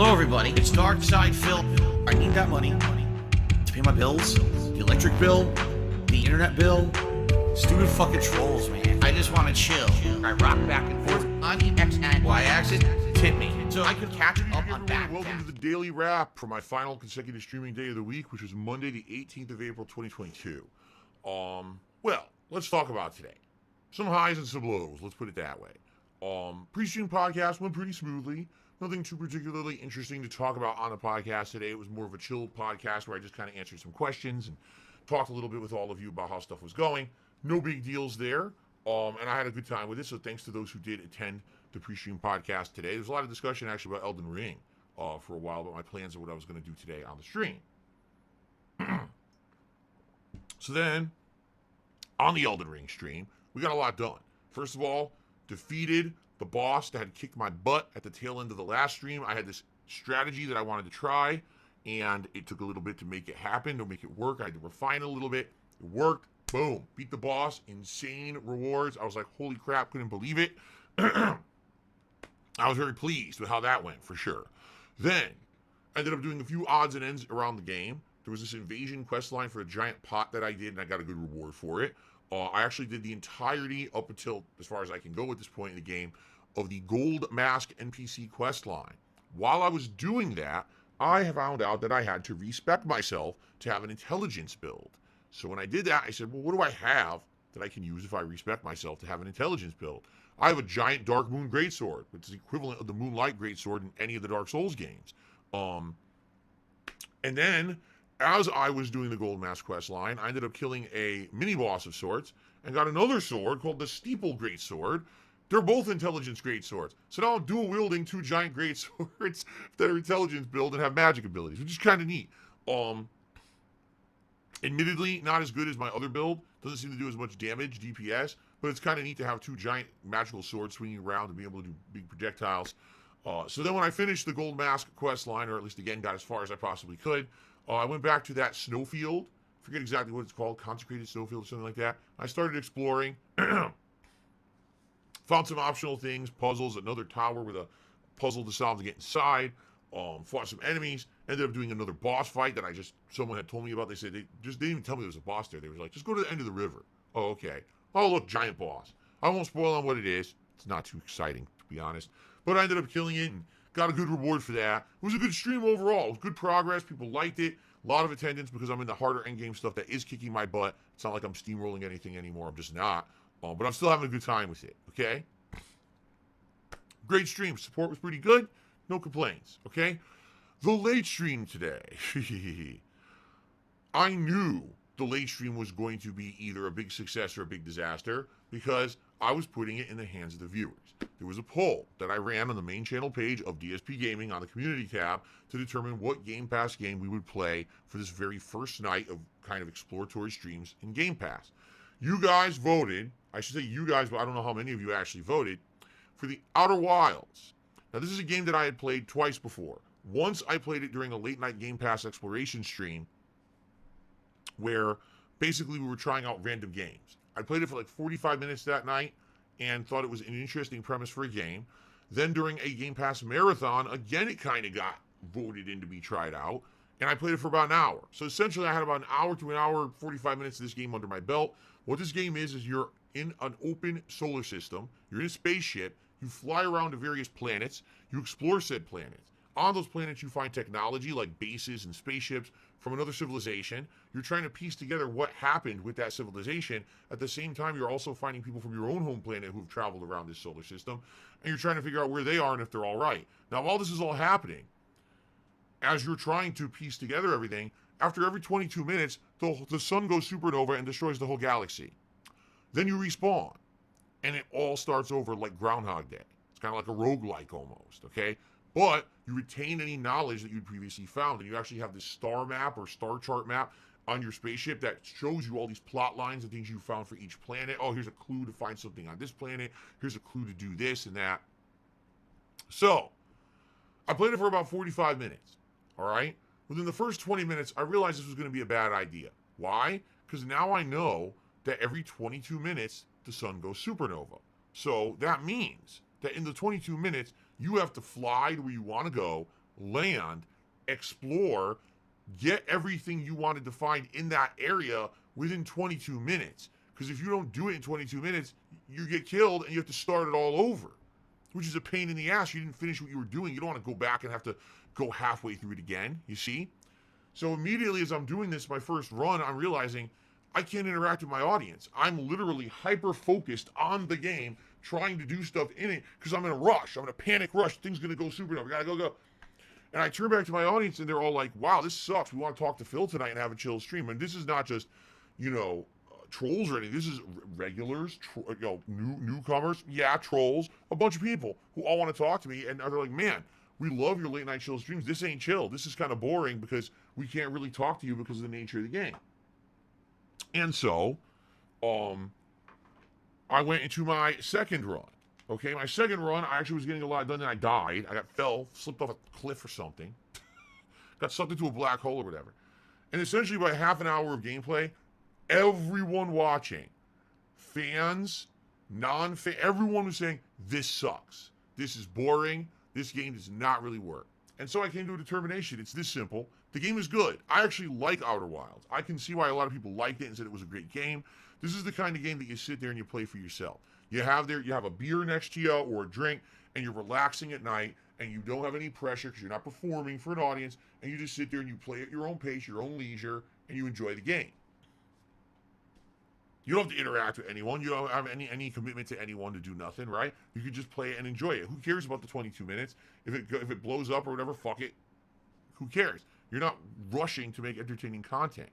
Hello, everybody. It's Dark Side Phil. I need that money to pay my bills, the electric bill, the internet bill. Stupid fucking trolls, man. I just want to chill. I rock back and forth on the X and Y axis. Tip me so I can catch up on back. Welcome to the Daily Wrap for my final consecutive streaming day of the week, which was Monday, the 18th of April, 2022. Well, let's talk about today. Some highs and some lows, let's put it that way. Pre-stream podcast went pretty smoothly. Nothing too particularly interesting to talk about on the podcast today. It was more of a chill podcast where I just kind of answered some questions and talked a little bit with all of you about how stuff was going. No big deals there. And I had a good time with it, so thanks to those who did attend the pre-stream podcast today. There's a lot of discussion actually about Elden Ring for a while about my plans of what I was going to do today on the stream. So then, on the Elden Ring stream, we got a lot done. First of all, defeated the boss that had kicked my butt at the tail end of the last stream. I had this strategy that I wanted to try, and it took a little bit to make it happen, to make it work. I had to refine it a little bit. It worked. Boom. Beat the boss. Insane rewards. I was like, holy crap, couldn't believe it. I was very pleased with how that went, for sure. Then, I ended up doing a few odds and ends around the game. There was this invasion quest line for a giant pot that I did, and I got a good reward for it. I actually did the entirety up until, as far as I can go at this point in the game, of the Gold Mask NPC quest line. While I was doing that, I found out that I had to respec myself to have an intelligence build. So when I did that, I said, well, what do I have that I can use if I respec myself to have an intelligence build? I have a giant Dark Moon Greatsword, which is the equivalent of the Moonlight Greatsword in any of the Dark Souls games. And then, as I was doing the Gold Mask quest line, I ended up killing a mini-boss of sorts and got another sword called the Steeple Greatsword. They're both intelligence greatswords. So now I'm dual-wielding two giant greatswords that are intelligence build and have magic abilities, which is kind of neat. Admittedly, not as good as my other build. Doesn't seem to do as much damage, DPS, but it's kind of neat to have two giant magical swords swinging around and be able to do big projectiles. So then when I finished the Gold Mask quest line, or at least again got as far as I possibly could, I went back to that snowfield. Forget exactly what it's called, consecrated snowfield or something like that. I started exploring. Found some optional things, puzzles, another tower with a puzzle to solve to get inside. Fought some enemies. Ended up doing another boss fight that someone had told me about. They said they didn't even tell me there was a boss there. They were like, just go to the end of the river. Oh, okay. Oh, look, giant boss. I won't spoil on what it is. It's not too exciting, to be honest. But I ended up killing it and got a good reward for that. It was a good stream overall. It was good progress. People liked it. A lot of attendance because I'm in the harder endgame stuff that is kicking my butt. It's not like I'm steamrolling anything anymore. I'm just not. But I'm still having a good time with it, okay? Great stream. Support was pretty good. No complaints, okay? The late stream today. I knew the late stream was going to be either a big success or a big disaster because I was putting it in the hands of the viewers. There was a poll that I ran on the main channel page of DSP Gaming on the community tab to determine what Game Pass game we would play for this very first night of kind of exploratory streams in Game Pass. You guys voted, I should say you guys, but I don't know how many of you actually voted, for the Outer Wilds. Now, this is a game that I had played twice before. Once I played it during a late night Game Pass exploration stream where basically we were trying out random games. I played it for like 45 minutes that night and thought it was an interesting premise for a game. Then during a Game Pass marathon, again, it kind of got voted in to be tried out. And I played it for about an hour. So essentially, I had about an hour to an hour, 45 minutes of this game under my belt. What this game is you're in an open solar system. You're in a spaceship. You fly around to various planets. You explore said planets. On those planets, you find technology like bases and spaceships from another civilization. You're trying to piece together what happened with that civilization. At the same time, you're also finding people from your own home planet who've traveled around this solar system. And you're trying to figure out where they are and if they're all right. Now, while this is all happening, as you're trying to piece together everything, after every 22 minutes, the sun goes supernova and destroys the whole galaxy. Then you respawn, and it all starts over like Groundhog Day. It's kind of like a roguelike almost, okay? But you retain any knowledge that you'd previously found, and you actually have this star map or star chart map on your spaceship that shows you all these plot lines and things you found for each planet. Oh, here's a clue to find something on this planet. Here's a clue to do this and that. So, I played it for about 45 minutes, all right? Within the first 20 minutes, I realized this was going to be a bad idea. Why? Because now I know that every 22 minutes, the sun goes supernova. So that means that in the 22 minutes, you have to fly to where you want to go, land, explore, get everything you wanted to find in that area within 22 minutes. Because if you don't do it in 22 minutes, you get killed and you have to start it all over, which is a pain in the ass. You didn't finish what you were doing. You don't want to go back and have to go halfway through it again, you see? So immediately as I'm doing this, my first run, I'm realizing I can't interact with my audience. I'm literally hyper-focused on the game, trying to do stuff in it, because I'm in a rush. I'm in a panic rush. Things going to go super. I got to go. And I turn back to my audience, and they're all like, wow, this sucks. We want to talk to Phil tonight and have a chill stream. And this is not just, trolls or anything. This is regulars, newcomers, trolls, a bunch of people who all want to talk to me. And they're like, man, we love your late night chill streams. This ain't chill. This is kind of boring because we can't really talk to you because of the nature of the game. And so, I went into my second run. Okay, my second run, I actually was getting a lot done, and I died. Slipped off a cliff or something. Got sucked into a black hole or whatever. And essentially, by half an hour of gameplay, everyone watching, fans, non-fans, everyone was saying, this sucks. This is boring. This game does not really work. And so I came to a determination. It's this simple. The game is good. I actually like Outer Wilds. I can see why a lot of people liked it and said it was a great game. This is the kind of game that you sit there and you play for yourself. You have a beer next to you or a drink, and you're relaxing at night, and you don't have any pressure because you're not performing for an audience, and you just sit there and you play at your own pace, your own leisure, and you enjoy the game. You don't have to interact with anyone. You don't have any commitment to anyone to do nothing, right? You can just play it and enjoy it. Who cares about the 22 minutes? If it blows up or whatever, fuck it. Who cares? You're not rushing to make entertaining content.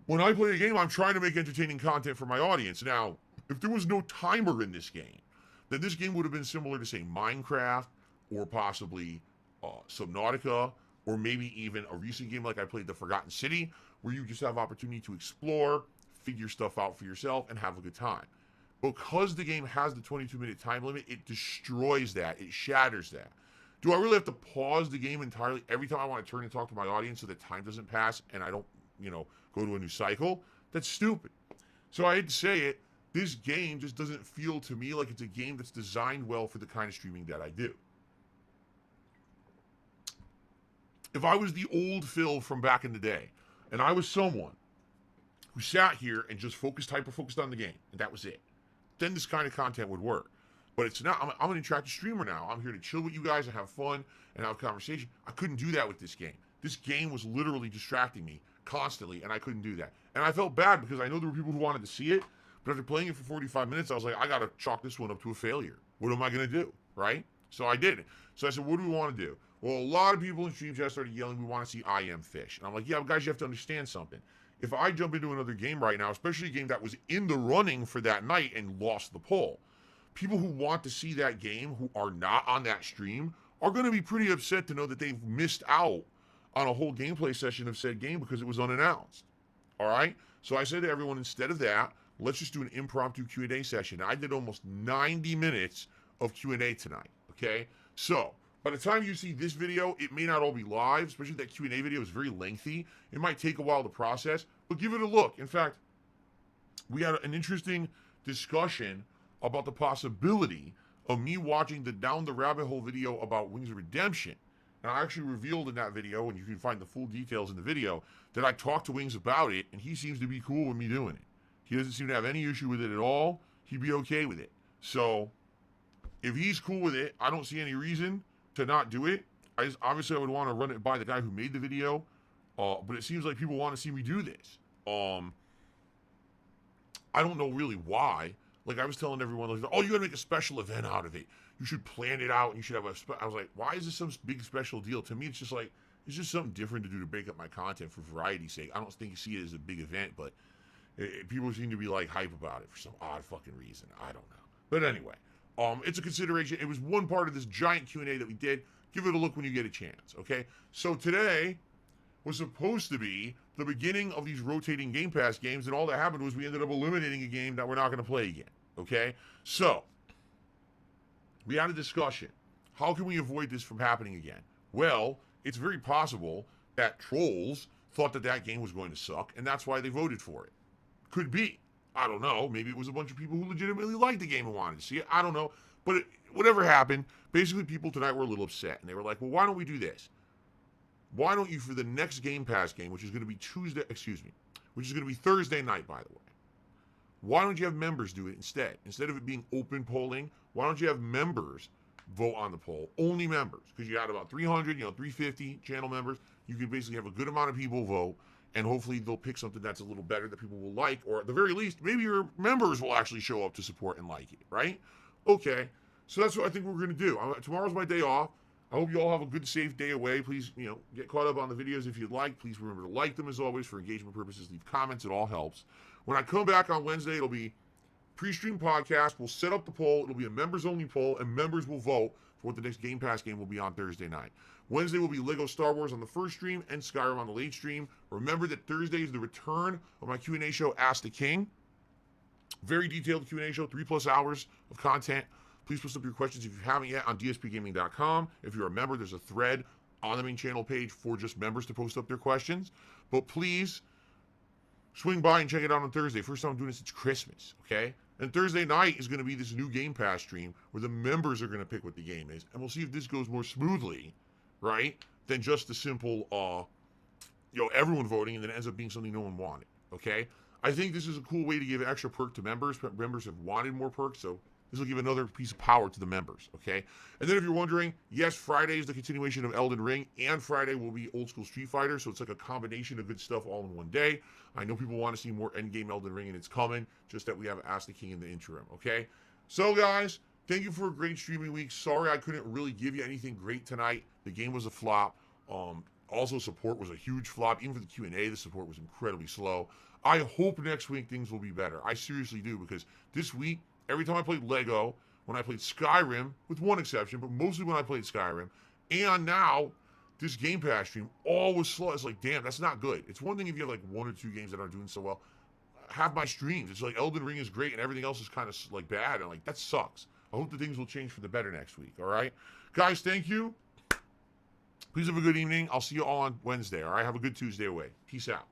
When I play a game, I'm trying to make entertaining content for my audience. Now, if there was no timer in this game, then this game would have been similar to, say, Minecraft or possibly Subnautica, or maybe even a recent game like I played, The Forgotten City, where you just have opportunity to explore, figure stuff out for yourself, and have a good time. Because the game has the 22-minute time limit, it destroys that. It shatters that. Do I really have to pause the game entirely every time I want to turn and talk to my audience so that time doesn't pass and I don't, go to a new cycle? That's stupid. So I hate to say it, this game just doesn't feel to me like it's a game that's designed well for the kind of streaming that I do. If I was the old Phil from back in the day, and I was someone who sat here and just hyper-focused on the game, and that was it, then this kind of content would work. But it's not. I'm an interactive streamer now. I'm here to chill with you guys and have fun and have a conversation. I couldn't do that with this game. This game was literally distracting me constantly, and I couldn't do that. And I felt bad because I know there were people who wanted to see it, but after playing it for 45 minutes, I was like, I got to chalk this one up to a failure. What am I going to do, right? So I did it. So I said, what do we want to do? Well, a lot of people in stream chat started yelling, we want to see I Am Fish. And I'm like, yeah, guys, you have to understand something. If I jump into another game right now, especially a game that was in the running for that night and lost the poll, people who want to see that game, who are not on that stream, are going to be pretty upset to know that they've missed out on a whole gameplay session of said game because it was unannounced. All right? So I said to everyone, instead of that, let's just do an impromptu Q&A session. I did almost 90 minutes of Q&A tonight, okay? So by the time you see this video, it may not all be live, especially that Q&A video is very lengthy. It might take a while to process, but give it a look. In fact, we had an interesting discussion about the possibility of me watching the Down the Rabbit Hole video about Wings of Redemption. And I actually revealed in that video, and you can find the full details in the video, that I talked to Wings about it, and he seems to be cool with me doing it. He doesn't seem to have any issue with it at all. He'd be okay with it. So if he's cool with it, I don't see any reason to not do it. Obviously, I would want to run it by the guy who made the video, but it seems like people want to see me do this. I don't know really why. Like, I was telling everyone, like, oh, you got to make a special event out of it. You should plan it out, and you should have I was like, why is this some big special deal? To me, it's just like, it's just something different to do to break up my content for variety's sake. I don't think you see it as a big event, but people seem to be, like, hype about it for some odd fucking reason. I don't know. But anyway, it's a consideration. It was one part of this giant Q&A that we did. Give it a look when you get a chance, okay? So today was supposed to be the beginning of these rotating Game Pass games, and all that happened was we ended up eliminating a game that we're not going to play again, okay? So we had a discussion. How can we avoid this from happening again? Well, it's very possible that trolls thought that that game was going to suck, and that's why they voted for it. Could be. I don't know. Maybe it was a bunch of people who legitimately liked the game and wanted to see it. I don't know. But whatever happened, basically people tonight were a little upset. And they were like, well, why don't we do this? Why don't you, for the next Game Pass game, which is going to be which is going to be Thursday night, by the way, why don't you have members do it instead? Instead of it being open polling, why don't you have members vote on the poll? Only members. Because you got about 300, 350 channel members. You can basically have a good amount of people vote, and hopefully they'll pick something that's a little better that people will like, or at the very least, maybe your members will actually show up to support and like it, right? Okay, so that's what I think we're going to do. Tomorrow's my day off. I hope you all have a good, safe day away. Please, get caught up on the videos if you'd like. Please remember to like them as always for engagement purposes. Leave comments. It all helps. When I come back on Wednesday, it'll be pre-stream podcast. We'll set up the poll. It'll be a members-only poll, and members will vote for what the next Game Pass game will be on Thursday night. Wednesday will be Lego Star Wars on the first stream and Skyrim on the late stream. Remember that Thursday is the return of my Q&A show, Ask the King. Very detailed Q&A show, 3+ hours of content. Please post up your questions if you haven't yet on dspgaming.com. If you're a member, there's a thread on the main channel page for just members to post up their questions. But please swing by and check it out on Thursday. First time I'm doing this since Christmas, okay? And Thursday night is going to be this new Game Pass stream where the members are going to pick what the game is. And we'll see if this goes more smoothly, right, than just the simple, everyone voting and then it ends up being something no one wanted, okay? I think this is a cool way to give extra perk to members. Members have wanted more perks, so this will give another piece of power to the members, okay? And then if you're wondering, yes, Friday is the continuation of Elden Ring, and Friday will be Old School Street Fighter, so it's like a combination of good stuff all in one day. I know people want to see more endgame Elden Ring, and it's coming, just that we have Ask the King in the interim, okay? So, guys, thank you for a great streaming week. Sorry I couldn't really give you anything great tonight. The game was a flop. Also, support was a huge flop. Even for the Q&A, the support was incredibly slow. I hope next week things will be better. I seriously do, because this week, every time I played Lego, when I played Skyrim, with one exception, but mostly when I played Skyrim, and now this Game Pass stream, all was slow. It's like, damn, that's not good. It's one thing if you have like 1 or 2 games that aren't doing so well. Have my streams. It's like Elden Ring is great and everything else is kind of like bad, and like that sucks. I hope that things will change for the better next week, all right? Guys, thank you. Please have a good evening. I'll see you all on Wednesday, all right? Have a good Tuesday away. Peace out.